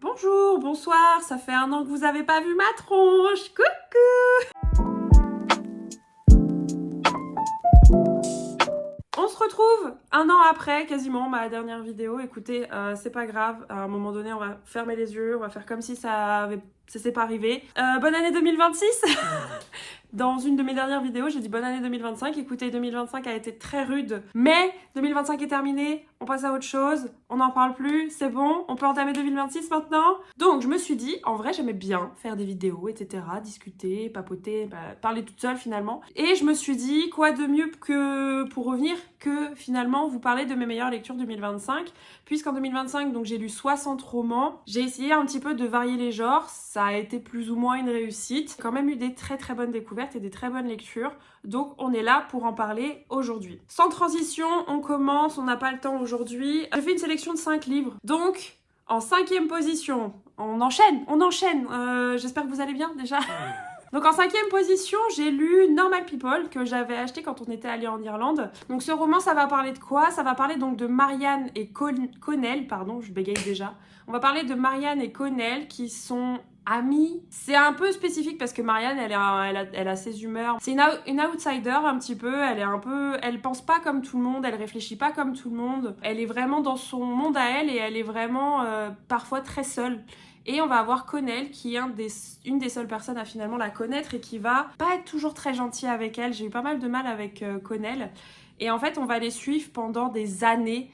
Bonjour, bonsoir, ça fait 1 an que vous n'avez pas vu ma tronche. Coucou! On se retrouve 1 an après, quasiment, ma dernière vidéo. Écoutez, c'est pas grave, à un moment donné, on va fermer les yeux, on va faire comme si ça s'est pas arrivé. Bonne année 2026! Dans une de mes dernières vidéos, j'ai dit bonne année 2025. Écoutez, 2025 a été très rude, mais 2025 est terminé, on passe à autre chose, on n'en parle plus, c'est bon, on peut entamer 2026 maintenant. Donc je me suis dit, en vrai j'aimais bien faire des vidéos, etc., discuter, papoter, parler toute seule finalement. Et je me suis dit, quoi de mieux que pour revenir que finalement vous parler de mes meilleures lectures 2025, puisqu'en 2025 donc j'ai lu 60 romans. J'ai essayé un petit peu de varier les genres, ça a été plus ou moins une réussite. J'ai quand même eu des très très bonnes découvertes et des très bonnes lectures, donc on est là pour en parler aujourd'hui. Sans transition, on commence, on n'a pas le temps aujourd'hui. J'ai fait une sélection de 5 livres, donc en 5e position, on enchaîne, j'espère que vous allez bien déjà. Donc en 5e position, j'ai lu Normal People, que j'avais acheté quand on était allé en Irlande. Donc ce roman, ça va parler de quoi? Ça va parler donc de Marianne et Connell, pardon, je bégaye déjà. On va parler de Marianne et Connell qui sont amies. C'est un peu spécifique parce que Marianne, elle a ses humeurs. C'est une outsider un petit peu, elle pense pas comme tout le monde, elle réfléchit pas comme tout le monde. Elle est vraiment dans son monde à elle et elle est vraiment parfois très seule. Et on va avoir Connell qui est une des seules personnes à finalement la connaître et qui va pas être toujours très gentil avec elle. J'ai eu pas mal de mal avec Connell. Et en fait, on va les suivre pendant des années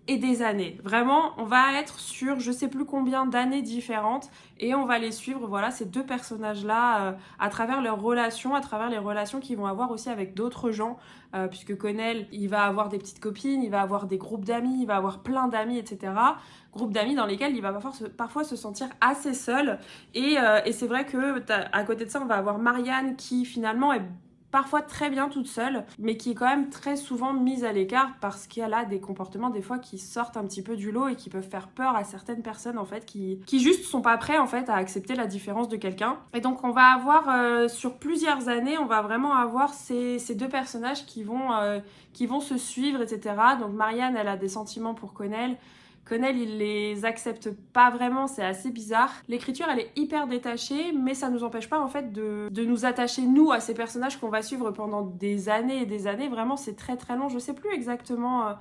et des années. Vraiment, on va être sur je sais plus combien d'années différentes et on va les suivre, voilà, ces deux personnages-là à travers leurs relations, à travers les relations qu'ils vont avoir aussi avec d'autres gens, puisque Connell, il va avoir des petites copines, il va avoir des groupes d'amis, il va avoir plein d'amis, etc. Groupes d'amis dans lesquels il va parfois se sentir assez seul. Et c'est vrai que à côté de ça, on va avoir Marianne qui finalement est parfois très bien toute seule, mais qui est quand même très souvent mise à l'écart parce qu'elle a des comportements des fois qui sortent un petit peu du lot et qui peuvent faire peur à certaines personnes en fait qui juste sont pas prêts en fait à accepter la différence de quelqu'un. Et donc on va avoir sur plusieurs années, on va vraiment avoir ces deux personnages qui vont se suivre, etc. Donc Marianne, elle a des sentiments pour Connell. Connell, il les accepte pas vraiment, c'est assez bizarre. L'écriture, elle est hyper détachée, mais ça nous empêche pas en fait de nous attacher, nous, à ces personnages qu'on va suivre pendant des années et des années. Vraiment, c'est très très long, je sais plus exactement...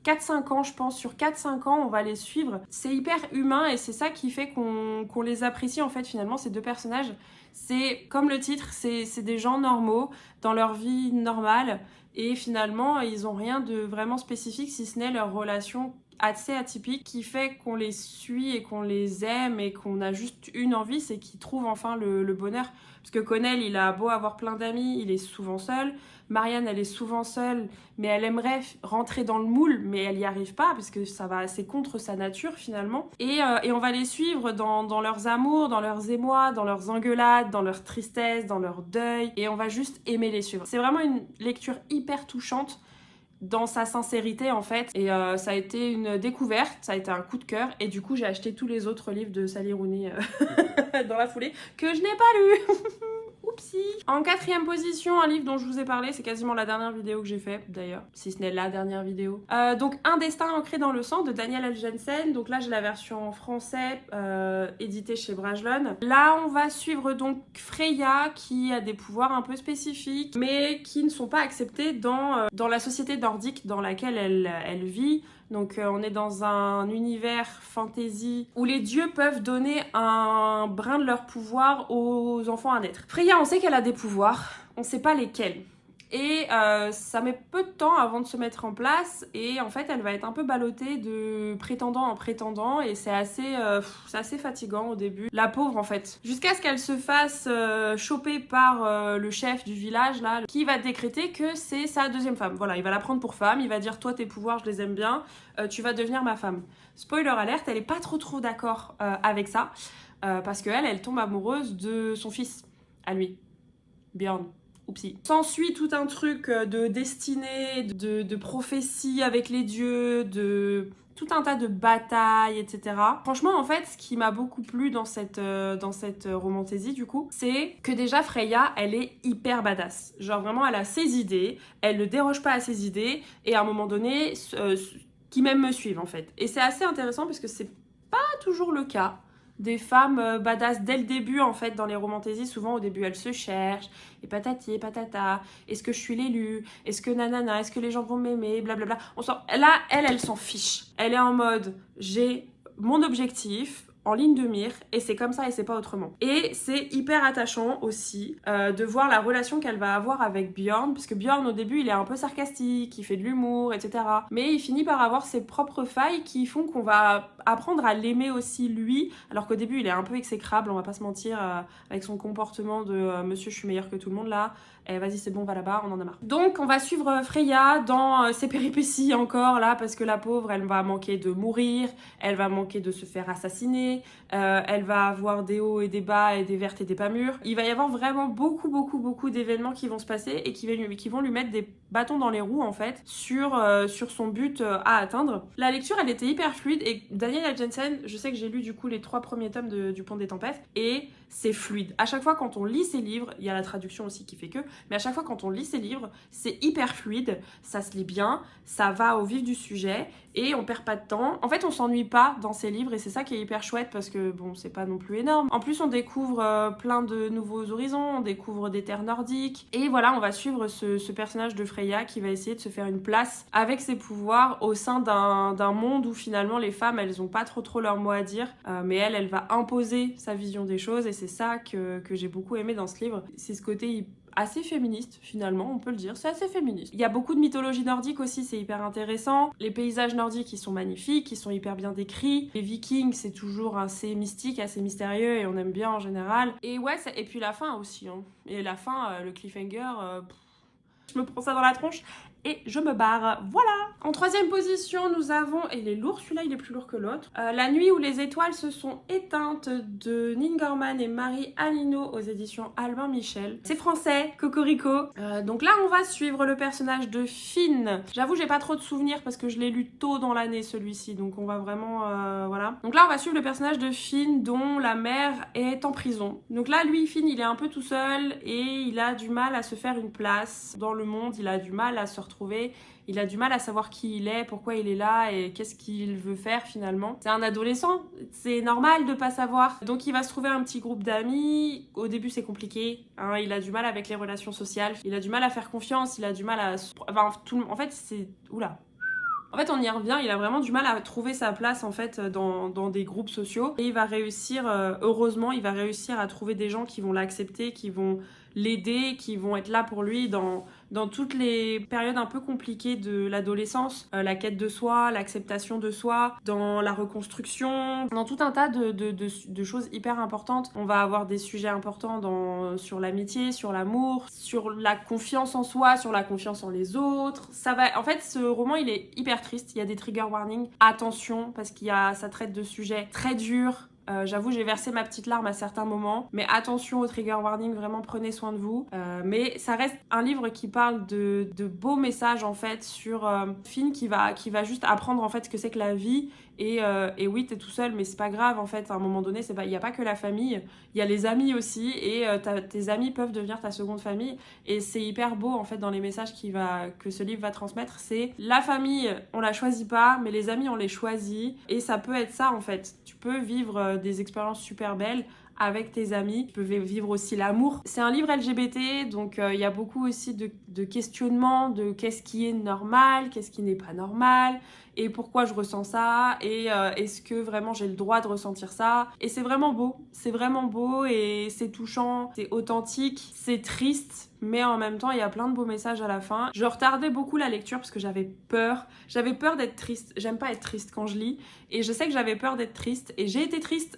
4-5 ans, je pense. Sur 4-5 ans, on va les suivre. C'est hyper humain et c'est ça qui fait qu'on les apprécie, en fait, finalement, ces deux personnages. C'est, comme le titre, c'est des gens normaux, dans leur vie normale. Et finalement, ils ont rien de vraiment spécifique, si ce n'est leur relation assez atypique qui fait qu'on les suit et qu'on les aime et qu'on a juste une envie, c'est qu'ils trouvent enfin le bonheur. Parce que Connell, il a beau avoir plein d'amis, il est souvent seul. Marianne, elle est souvent seule, mais elle aimerait rentrer dans le moule, mais elle n'y arrive pas parce que c'est contre sa nature finalement. Et on va les suivre dans leurs amours, dans leurs émois, dans leurs engueulades, dans leur tristesse, dans leur deuil. Et on va juste aimer les suivre. C'est vraiment une lecture hyper touchante dans sa sincérité en fait, et ça a été une découverte, ça a été un coup de cœur, et du coup j'ai acheté tous les autres livres de Sally Rooney dans la foulée, que je n'ai pas lu. Oupsie. En 4e position, un livre dont je vous ai parlé, c'est quasiment la dernière vidéo que j'ai fait d'ailleurs, si ce n'est la dernière vidéo. Donc Un destin ancré dans le sang de Daniel L. Jensen. Donc là j'ai la version français éditée chez Brajlon. Là on va suivre donc Freya qui a des pouvoirs un peu spécifiques mais qui ne sont pas acceptés dans la société nordique dans laquelle elle vit. Donc on est dans un univers fantasy où les dieux peuvent donner un brin de leur pouvoir aux enfants à naître. Freya, on sait qu'elle a des pouvoirs, on sait pas lesquels. Et ça met peu de temps avant de se mettre en place et en fait elle va être un peu ballottée de prétendant en prétendant et c'est assez fatigant au début. La pauvre en fait. Jusqu'à ce qu'elle se fasse choper par le chef du village là qui va décréter que c'est sa deuxième femme. Voilà, il va la prendre pour femme, il va dire toi tes pouvoirs je les aime bien, tu vas devenir ma femme. Spoiler alerte, elle est pas trop d'accord avec ça parce qu'elle elle tombe amoureuse de son fils à lui, Björn. Oupsie. S'ensuit tout un truc de destinée, de prophétie avec les dieux, de tout un tas de batailles, etc. Franchement, en fait, ce qui m'a beaucoup plu dans cette romantaisie, du coup, c'est que déjà, Freya, elle est hyper badass. Genre, vraiment, elle a ses idées, elle ne déroge pas à ses idées, et à un moment donné, qui même me suivent, en fait. Et c'est assez intéressant, parce que c'est pas toujours le cas. Des femmes badass dès le début en fait dans les romantaisies, souvent au début elles se cherchent et patati et patata, est-ce que je suis l'élu, est-ce que nanana, est-ce que les gens vont m'aimer, blablabla. Là elle s'en fiche, elle est en mode j'ai mon objectif en ligne de mire et c'est comme ça et c'est pas autrement. Et c'est hyper attachant aussi de voir la relation qu'elle va avoir avec Björn, puisque Björn au début il est un peu sarcastique, il fait de l'humour, etc. Mais il finit par avoir ses propres failles qui font qu'on va apprendre à l'aimer aussi lui, alors qu'au début il est un peu exécrable, on va pas se mentir, avec son comportement de monsieur je suis meilleur que tout le monde là, et vas-y c'est bon va là-bas, on en a marre. Donc on va suivre Freya dans ses péripéties encore là, parce que la pauvre elle va manquer de mourir, elle va manquer de se faire assassiner, elle va avoir des hauts et des bas et des vertes et des pas mûres. Il va y avoir vraiment beaucoup d'événements qui vont se passer et qui vont lui mettre des bâtons dans les roues en fait sur son but à atteindre. La lecture elle était hyper fluide et Daniel Jensen, je sais que j'ai lu du coup les 3 premiers tomes du Pont des Tempêtes et c'est fluide. À chaque fois quand on lit ses livres, il y a la traduction aussi qui fait que, mais à chaque fois quand on lit ses livres, c'est hyper fluide, ça se lit bien, ça va au vif du sujet et on perd pas de temps. En fait on s'ennuie pas dans ses livres et c'est ça qui est hyper chouette parce que bon c'est pas non plus énorme. En plus on découvre plein de nouveaux horizons, on découvre des terres nordiques et voilà on va suivre ce personnage de Freya qui va essayer de se faire une place avec ses pouvoirs au sein d'un monde où finalement les femmes elles ont pas trop leur mot à dire, mais elle va imposer sa vision des choses et c'est ça que j'ai beaucoup aimé dans ce livre. C'est ce côté assez féministe finalement, on peut le dire, c'est assez féministe. Il y a beaucoup de mythologie nordique aussi, c'est hyper intéressant. Les paysages nordiques ils sont magnifiques, ils sont hyper bien décrits. Les Vikings c'est toujours assez mystique, assez mystérieux et on aime bien en général. Et ouais, et puis la fin aussi, hein. Et la fin, le cliffhanger, je me prends ça dans la tronche et je me barre. Voilà. En 3e position, nous avons, et il est lourd, celui-là il est plus lourd que l'autre, La nuit où les étoiles se sont éteintes de Neil Gaiman et Marie Alino aux éditions Albin Michel. C'est français, cocorico. Donc là on va suivre le personnage de Finn. J'avoue j'ai pas trop de souvenirs parce que je l'ai lu tôt dans l'année celui-ci, donc on va vraiment, voilà. Donc là on va suivre le personnage de Finn dont la mère est en prison. Donc là lui Finn il est un peu tout seul et il a du mal à se faire une place dans le monde, il a du mal à se retrouver, il a du mal à savoir qui il est, pourquoi il est là et qu'est-ce qu'il veut faire finalement. C'est un adolescent, c'est normal de pas savoir. Donc il va se trouver un petit groupe d'amis. Au début c'est compliqué, hein, il a du mal avec les relations sociales, il a du mal à faire confiance, il a du mal à... Enfin, en fait c'est... Oula. En fait, on y revient, il a vraiment du mal à trouver sa place en fait dans des groupes sociaux. Et il va réussir, heureusement, il va réussir à trouver des gens qui vont l'accepter, qui vont l'aider, qui vont être là pour lui dans toutes les périodes un peu compliquées de l'adolescence, la quête de soi, l'acceptation de soi, dans la reconstruction, dans tout un tas de choses hyper importantes. On va avoir des sujets importants sur l'amitié, sur l'amour, sur la confiance en soi, sur la confiance en les autres. En fait, ce roman, il est hyper triste, il y a des trigger warnings. Attention, parce ça traite de sujets très durs. J'avoue j'ai versé ma petite larme à certains moments, mais attention au trigger warning, vraiment prenez soin de vous. Mais ça reste un livre qui parle de beaux messages en fait sur Finn qui va juste apprendre en fait ce que c'est que la vie. Et oui t'es tout seul mais c'est pas grave en fait, à un moment donné il n'y a pas que la famille, il y a les amis aussi et tes amis peuvent devenir ta seconde famille et c'est hyper beau en fait dans les messages que ce livre va transmettre. C'est la famille on la choisit pas mais les amis on les choisit et ça peut être ça en fait, tu peux vivre des expériences super belles avec tes amis, tu peux vivre aussi l'amour. C'est un livre LGBT donc il y a beaucoup aussi de questionnements de qu'est-ce qui est normal, qu'est-ce qui n'est pas normal et pourquoi je ressens ça et est-ce que vraiment j'ai le droit de ressentir ça. Et c'est vraiment beau et c'est touchant, c'est authentique, c'est triste mais en même temps il y a plein de beaux messages à la fin. Je retardais beaucoup la lecture parce que j'avais peur d'être triste, j'aime pas être triste quand je lis et je sais que j'avais peur d'être triste et j'ai été triste.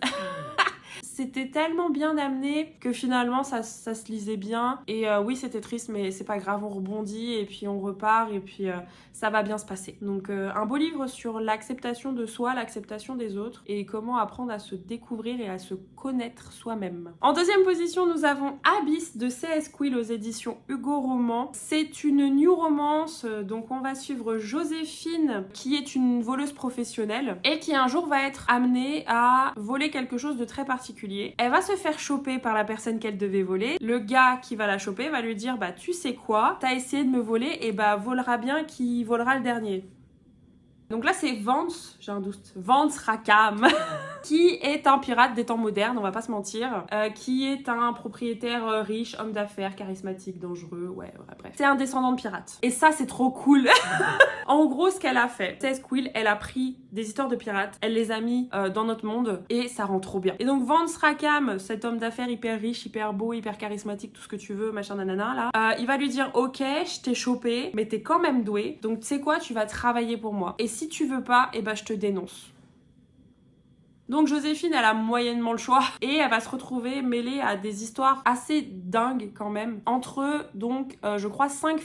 C'était tellement bien amené que finalement ça se lisait bien et oui c'était triste mais c'est pas grave, on rebondit et puis on repart et puis ça va bien se passer. Donc un beau livre sur l'acceptation de soi, l'acceptation des autres et comment apprendre à se découvrir et à se connaître soi-même. En 2e position nous avons Abyss de C.S. Quill aux éditions Hugo Roman. C'est une new romance, donc on va suivre Joséphine qui est une voleuse professionnelle et qui un jour va être amenée à voler quelque chose de très particulier. Elle va se faire choper par la personne qu'elle devait voler. Le gars qui va la choper va lui dire bah tu sais quoi, t'as essayé de me voler et bah volera bien qui volera le dernier. Donc là c'est Vance, j'ai un doute, Vance Rackham. qui est un pirate des temps modernes, on va pas se mentir, qui est un propriétaire riche, homme d'affaires, charismatique, dangereux, ouais, bref. C'est un descendant de pirate. Et ça, c'est trop cool. En gros, ce qu'elle a fait, c'est Quill, elle a pris des histoires de pirates, elle les a mis dans notre monde et ça rend trop bien. Et donc Vance Rackham, cet homme d'affaires hyper riche, hyper beau, hyper charismatique, tout ce que tu veux, machin nanana là, il va lui dire ok, je t'ai chopé, mais t'es quand même doué, donc tu sais quoi, tu vas travailler pour moi. Et si tu veux pas, eh ben je te dénonce. Donc Joséphine, elle a moyennement le choix et elle va se retrouver mêlée à des histoires assez dingues quand même entre donc je crois 5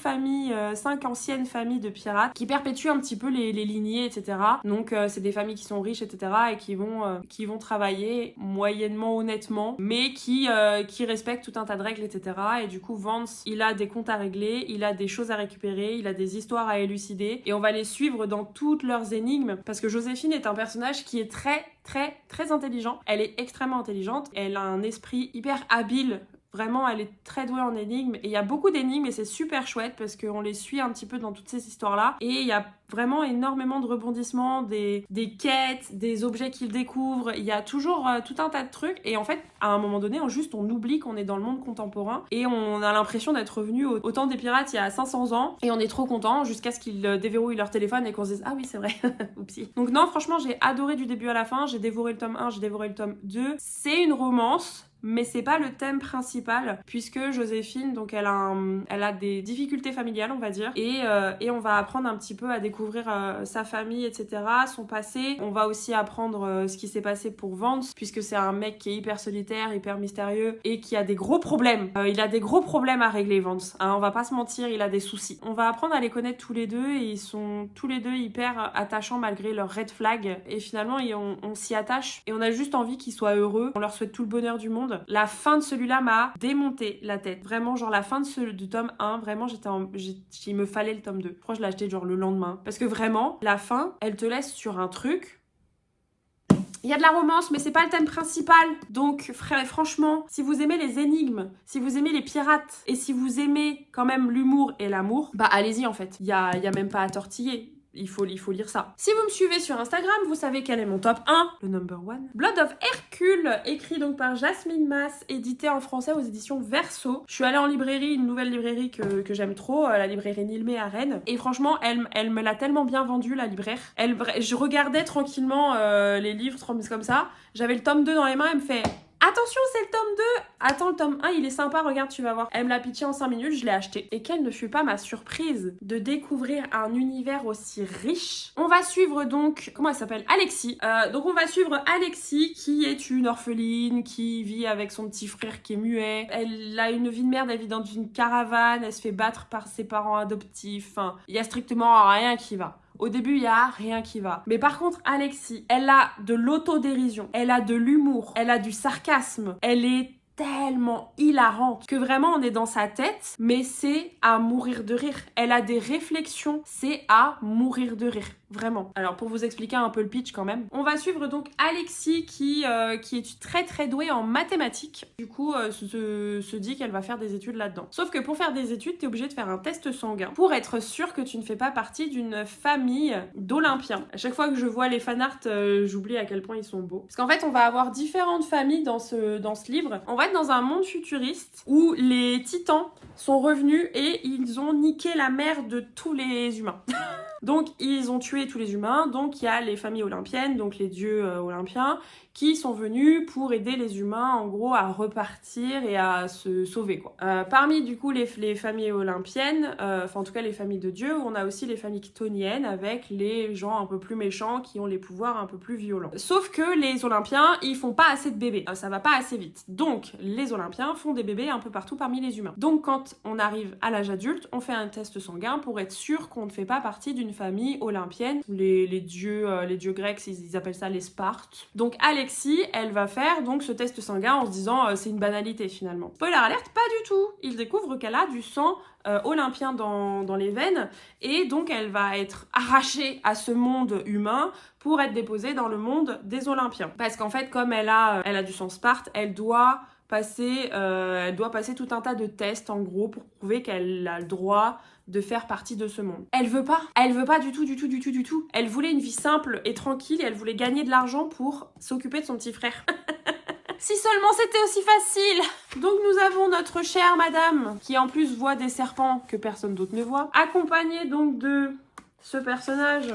anciennes familles de pirates qui perpétuent un petit peu les lignées, etc. Donc c'est des familles qui sont riches, etc. et qui vont travailler moyennement honnêtement mais qui respectent tout un tas de règles, etc. Et du coup Vance, il a des comptes à régler, il a des choses à récupérer, il a des histoires à élucider et on va les suivre dans toutes leurs énigmes parce que Joséphine est un personnage qui est très intelligent. Elle est extrêmement intelligente. Elle a un esprit hyper habile. Vraiment, elle est très douée en énigmes. Et il y a beaucoup d'énigmes et c'est super chouette parce qu'on les suit un petit peu dans toutes ces histoires-là. Et il y a vraiment énormément de rebondissements, des quêtes, des objets qu'ils découvrent. Il y a toujours tout un tas de trucs. Et en fait, à un moment donné, on oublie qu'on est dans le monde contemporain. Et on a l'impression d'être revenu au temps des pirates il y a 500 ans. Et on est trop content jusqu'à ce qu'ils déverrouillent leur téléphone et qu'on se dise « Ah oui, c'est vrai, oupsie ». Donc non, franchement, j'ai adoré du début à la fin. J'ai dévoré le tome 1, j'ai dévoré le tome 2. C'est une romance. Mais c'est pas le thème principal puisque Joséphine, donc elle a des difficultés familiales, on va dire, et on va apprendre un petit peu à découvrir sa famille, etc., son passé. On va aussi apprendre ce qui s'est passé pour Vance puisque c'est un mec qui est hyper solitaire, hyper mystérieux et qui a des gros problèmes. Il a des gros problèmes à régler, Vance. Hein, on va pas se mentir, il a des soucis. On va apprendre à les connaître tous les deux et ils sont tous les deux hyper attachants malgré leurs red flags et finalement on s'y attache et on a juste envie qu'ils soient heureux. On leur souhaite tout le bonheur du monde. La fin de celui-là m'a démonté la tête. Vraiment, genre la fin du tome 1, vraiment, il me fallait le tome 2. Je crois que je l'ai acheté genre le lendemain. Parce que vraiment, la fin, elle te laisse sur un truc. Il y a de la romance, mais c'est pas le thème principal. Donc, franchement, si vous aimez les énigmes, si vous aimez les pirates, et si vous aimez quand même l'humour et l'amour, bah allez-y en fait. Il y a même pas à tortiller. Il faut lire ça. Si vous me suivez sur Instagram, vous savez quel est mon top 1, le number 1. Blood of Hercule, écrit donc par Jasmine Mas, édité en français aux éditions Verso. Je suis allée en librairie, une nouvelle librairie que j'aime trop, la librairie Nilmé à Rennes. Et franchement, elle me l'a tellement bien vendue, la libraire. Je regardais tranquillement les livres comme ça. J'avais le tome 2 dans les mains, elle me fait... Attention, c'est le tome 2. Attends, le tome 1, il est sympa, regarde, tu vas voir. Elle me l'a pitché en 5 minutes, je l'ai acheté. Et quelle ne fut pas ma surprise de découvrir un univers aussi riche. On va suivre donc, comment elle s'appelle, Alexis. Donc on va suivre Alexis, qui est une orpheline, qui vit avec son petit frère qui est muet. Elle a une vie de merde, elle vit dans une caravane, elle se fait battre par ses parents adoptifs. Enfin, il y a strictement rien qui va. Au début, il y a rien qui va. Mais par contre, Alexis, elle a de l'autodérision, elle a de l'humour, elle a du sarcasme, elle est tellement hilarante que vraiment on est dans sa tête, mais c'est à mourir de rire. Elle a des réflexions, c'est à mourir de rire. Vraiment. Alors pour vous expliquer un peu le pitch quand même, on va suivre donc Alexis qui est très douée en mathématiques. Du coup se dit qu'elle va faire des études là-dedans. Sauf que pour faire des études, t'es obligé de faire un test sanguin pour être sûr que tu ne fais pas partie d'une famille d'Olympiens. À chaque fois que je vois les fanarts, j'oublie à quel point ils sont beaux. Parce qu'en fait on va avoir différentes familles dans ce livre. On va être dans un monde futuriste où les titans sont revenus et ils ont niqué la mère de tous les humains. Donc ils ont tué tous les humains, donc il y a les familles olympiennes, donc les dieux olympiens, qui sont venus pour aider les humains en gros à repartir et à se sauver quoi. Parmi du coup les familles olympiennes, enfin en tout cas les familles de dieux, on a aussi les familles chtoniennes avec les gens un peu plus méchants qui ont les pouvoirs un peu plus violents. Sauf que les olympiens, ils font pas assez de bébés, ça va pas assez vite. Donc les olympiens font des bébés un peu partout parmi les humains. Donc quand on arrive à l'âge adulte, on fait un test sanguin pour être sûr qu'on ne fait pas partie d'une famille olympienne. Les dieux grecs, ils appellent ça les Spartes. Donc Alexis, elle va faire donc ce test sanguin en se disant c'est une banalité finalement. Spoiler alert, pas du tout. Il découvre qu'elle a du sang olympien dans les veines et donc elle va être arrachée à ce monde humain pour être déposée dans le monde des Olympiens. Parce qu'en fait, comme elle a du sang Sparte, elle doit passer tout un tas de tests en gros pour prouver qu'elle a le droit de faire partie de ce monde. Elle veut pas. Elle veut pas du tout, du tout, du tout, du tout. Elle voulait une vie simple et tranquille et elle voulait gagner de l'argent pour s'occuper de son petit frère. Si seulement c'était aussi facile! Donc nous avons notre chère madame, qui en plus voit des serpents que personne d'autre ne voit, accompagnée donc de ce personnage,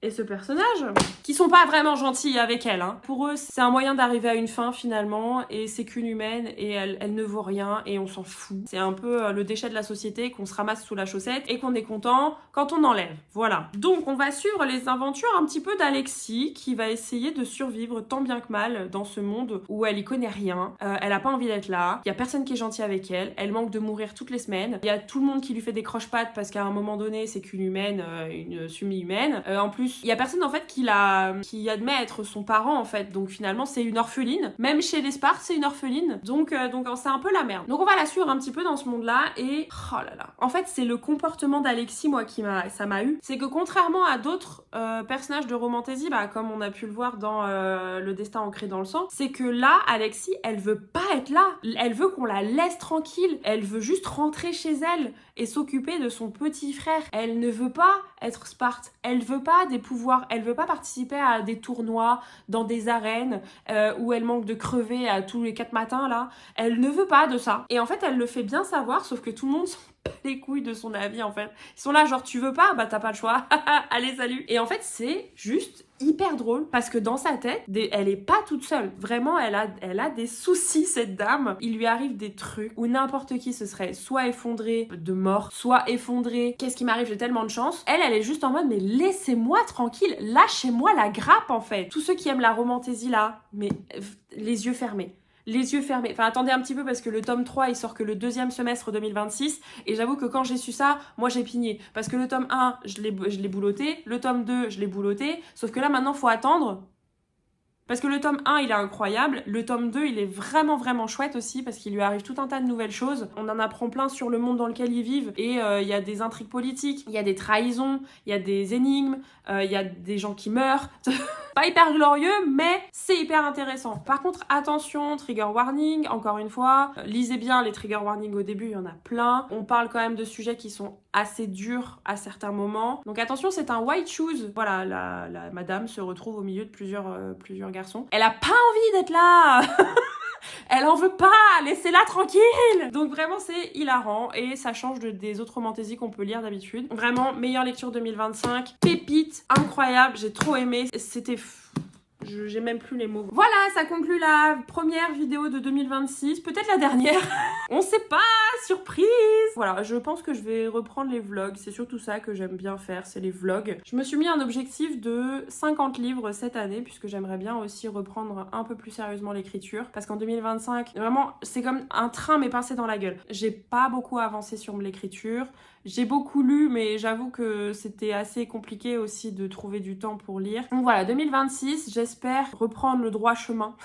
et ce personnage, qui sont pas vraiment gentils avec elle. Hein. Pour eux, c'est un moyen d'arriver à une fin finalement, et c'est qu'une humaine, et elle ne vaut rien, et on s'en fout. C'est un peu le déchet de la société qu'on se ramasse sous la chaussette, et qu'on est content quand on enlève. Voilà. Donc on va suivre les aventures un petit peu d'Alexis, qui va essayer de survivre tant bien que mal dans ce monde où elle y connaît rien, elle a pas envie d'être là, il y a personne qui est gentil avec elle, elle manque de mourir toutes les semaines, il y a tout le monde qui lui fait des croche-pattes parce qu'à un moment donné, c'est qu'une humaine, une semi-humaine. En plus, il y a personne en fait qui admet être son parent en fait, donc finalement c'est une orpheline, même chez les Spartes c'est une orpheline, donc c'est un peu la merde. Donc on va la suivre un petit peu dans ce monde là, et oh là là, en fait c'est le comportement d'Alexis moi ça m'a eu, c'est que contrairement à d'autres personnages de Romantaisie, comme on a pu le voir dans Le Destin ancré dans le sang, c'est que là Alexis elle veut pas être là, elle veut qu'on la laisse tranquille, elle veut juste rentrer chez elle et s'occuper de son petit frère, elle ne veut pas être Sparte, elle veut pas des pouvoirs, elle veut pas participer à des tournois dans des arènes où elle manque de crever à tous les 4 matins là, elle ne veut pas de ça, et en fait elle le fait bien savoir, sauf que tout le monde s'en bat les couilles de son avis en fait, ils sont là genre tu veux pas, t'as pas le choix, allez salut. Et en fait c'est juste hyper drôle parce que dans sa tête, elle est pas toute seule, vraiment elle a des soucis cette dame, il lui arrive des trucs où n'importe qui se serait soit effondré de mort, soit effondré, qu'est-ce qui m'arrive, j'ai tellement de chance. Elle est juste en mode mais laissez-moi tranquille, lâchez-moi la grappe en fait. Tous ceux qui aiment la romantaisie là, mais les yeux fermés. Les yeux fermés. Enfin, attendez un petit peu parce que le tome 3, il sort que le 2e semestre 2026. Et j'avoue que quand j'ai su ça, moi j'ai pigné. Parce que le tome 1, je l'ai boulotté. Le tome 2, je l'ai boulotté. Sauf que là, maintenant, faut attendre. Parce que le tome 1, il est incroyable. Le tome 2, il est vraiment, vraiment chouette aussi parce qu'il lui arrive tout un tas de nouvelles choses. On en apprend plein sur le monde dans lequel ils vivent. Et il y a des intrigues politiques, il y a des trahisons, il y a des énigmes, il y a des gens qui meurent. Pas hyper glorieux, mais c'est hyper intéressant. Par contre, attention, trigger warning, encore une fois. Lisez bien les trigger warnings au début, il y en a plein. On parle quand même de sujets qui sont assez durs à certains moments. Donc attention, c'est un white shoes. Voilà, la madame se retrouve au milieu de plusieurs garçons. Elle a pas envie d'être là. Elle en veut pas, laissez-la tranquille. Donc vraiment c'est hilarant et ça change des autres romantaisies qu'on peut lire d'habitude. Vraiment, meilleure lecture 2025, pépite, incroyable, j'ai trop aimé, c'était... J'ai même plus les mots. Voilà, ça conclut la première vidéo de 2026, peut-être la dernière. On sait pas, surprise. Voilà, je pense que je vais reprendre les vlogs, c'est surtout ça que j'aime bien faire, c'est les vlogs. Je me suis mis un objectif de 50 livres cette année, puisque j'aimerais bien aussi reprendre un peu plus sérieusement l'écriture, parce qu'en 2025, vraiment, c'est comme un train mais pincé dans la gueule. J'ai pas beaucoup avancé sur l'écriture, j'ai beaucoup lu, mais j'avoue que c'était assez compliqué aussi de trouver du temps pour lire. Donc voilà, 2026, j'espère reprendre le droit chemin.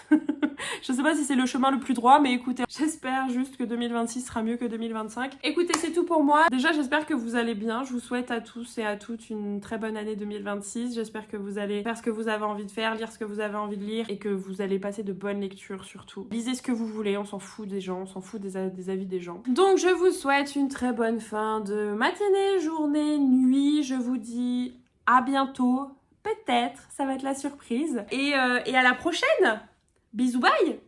Je sais pas si c'est le chemin le plus droit, mais écoutez, j'espère juste que 2026 sera mieux que 2025. Écoutez, c'est tout pour moi. Déjà, j'espère que vous allez bien. Je vous souhaite à tous et à toutes une très bonne année 2026. J'espère que vous allez faire ce que vous avez envie de faire, lire ce que vous avez envie de lire et que vous allez passer de bonnes lectures surtout. Lisez ce que vous voulez, on s'en fout des gens, on s'en fout des avis des gens. Donc, je vous souhaite une très bonne fin de matinée, journée, nuit. Je vous dis à bientôt. Peut-être, ça va être la surprise. Et à la prochaine. Bisous, bye!